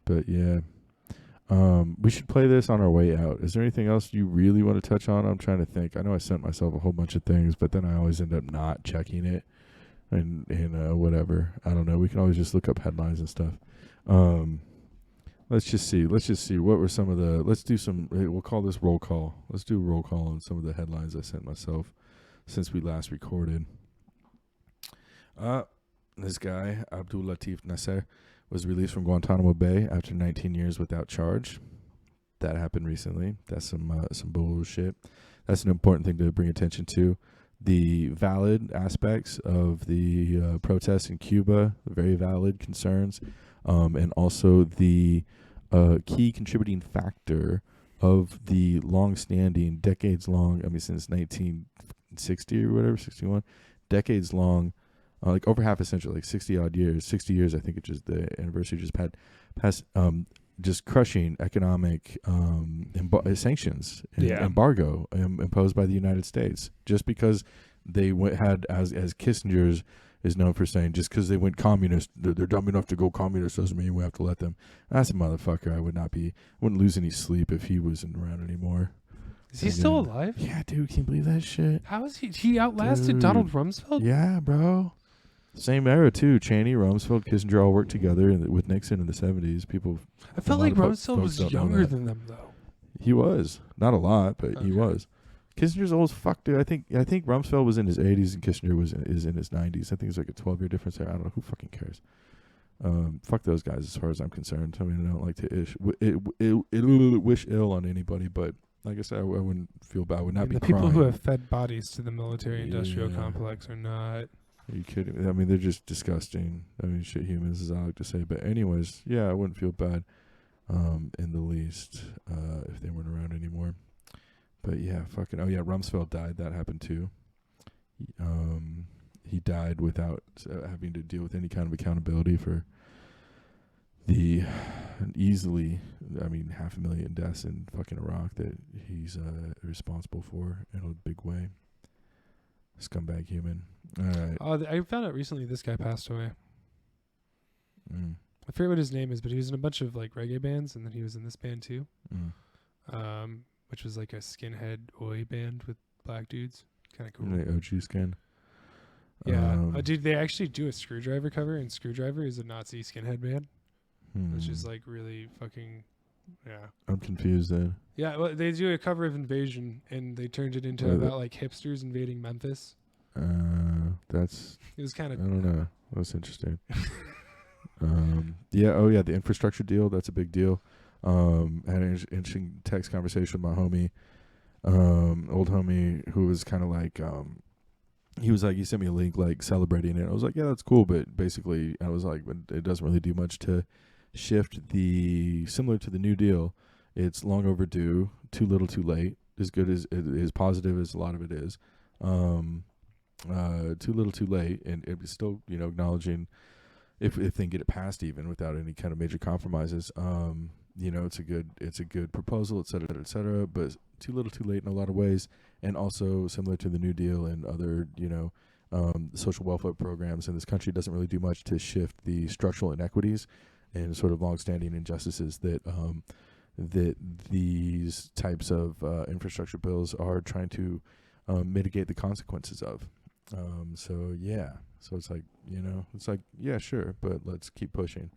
But yeah. We should play this on our way out. Is there anything else you really want to touch on? I'm trying to think. I know I sent myself a whole bunch of things, but then I always end up not checking it and whatever. I don't know. We can always just look up headlines and stuff. Let's just see. What were some of the? Let's do some. We'll call this roll call. Let's do a roll call on some of the headlines I sent myself since we last recorded. This guy Abdul Latif Nasser was released from Guantanamo Bay after 19 years without charge. That happened recently. That's some bullshit. That's an important thing to bring attention to. The valid aspects of the protests in Cuba, very valid concerns, and also the key contributing factor of the long-standing, decades-long, since 1960 or whatever, 61, decades-long, like over half a century, like 60 years, I think it just, the anniversary just passed, just crushing economic sanctions and embargo imposed by the United States, just because they had, as Kissinger is known for saying, just because they went communist, they're dumb enough to go communist doesn't mean we have to let them. That's a motherfucker. I wouldn't lose any sleep if he wasn't around anymore. Is he still alive? Yeah, dude, can you believe that shit? How is he? He outlasted Donald Rumsfeld? Yeah, bro. Same era too. Cheney, Rumsfeld, Kissinger all worked together with Nixon in the 70s. I felt like Rumsfeld was younger than them, though. He was. Not a lot, but he was. Kissinger's old as fuck, dude. I think Rumsfeld was in his 80s and Kissinger is in his 90s. I think it's like a 12-year difference there. I don't know. Who fucking cares? Fuck those guys as far as I'm concerned. I mean, I don't like to wish ill on anybody, but like I said, I wouldn't feel bad. I would not be the crying. people who have fed bodies to the military-industrial complex are not... Are you kidding? I mean, they're just disgusting. I mean, shit humans, as I like to say. But anyways, yeah, I wouldn't feel bad in the least if they weren't around anymore. But yeah, Rumsfeld died. That happened too. He died without having to deal with any kind of accountability for the easily, 500,000 deaths in fucking Iraq that he's responsible for in a big way. Scumbag human. All right. I found out recently this guy passed away. I forget what his name is, but he was in a bunch of like reggae bands, and then he was in this band too, which was like a skinhead oi band with black dudes. Kind of cool. Like OG skin. Yeah. Dude, they actually do a Screwdriver cover, and Screwdriver is a Nazi skinhead band, which is like really fucking... Yeah. I'm confused then. Yeah, well, they do a cover of Invasion, and they turned it into about like hipsters invading Memphis. It was kind of... I don't know. That's interesting. The infrastructure deal, that's a big deal. Had an interesting text conversation with my homie, old homie, who was kind of like, he sent me a link like celebrating it. I was like, yeah, that's cool, but basically I was like, but it doesn't really do much to shift similar to the New Deal. It's long overdue, too little too late, as good as positive as a lot of it is. Too little too late, and it was still, acknowledging if they can get it passed even without any kind of major compromises. It's a good proposal, et cetera, but too little too late in a lot of ways, and also similar to the New Deal and other, social welfare programs in this country, doesn't really do much to shift the structural inequities and sort of longstanding injustices that these types of infrastructure bills are trying to mitigate the consequences of. So it's like, yeah, sure, but let's keep pushing.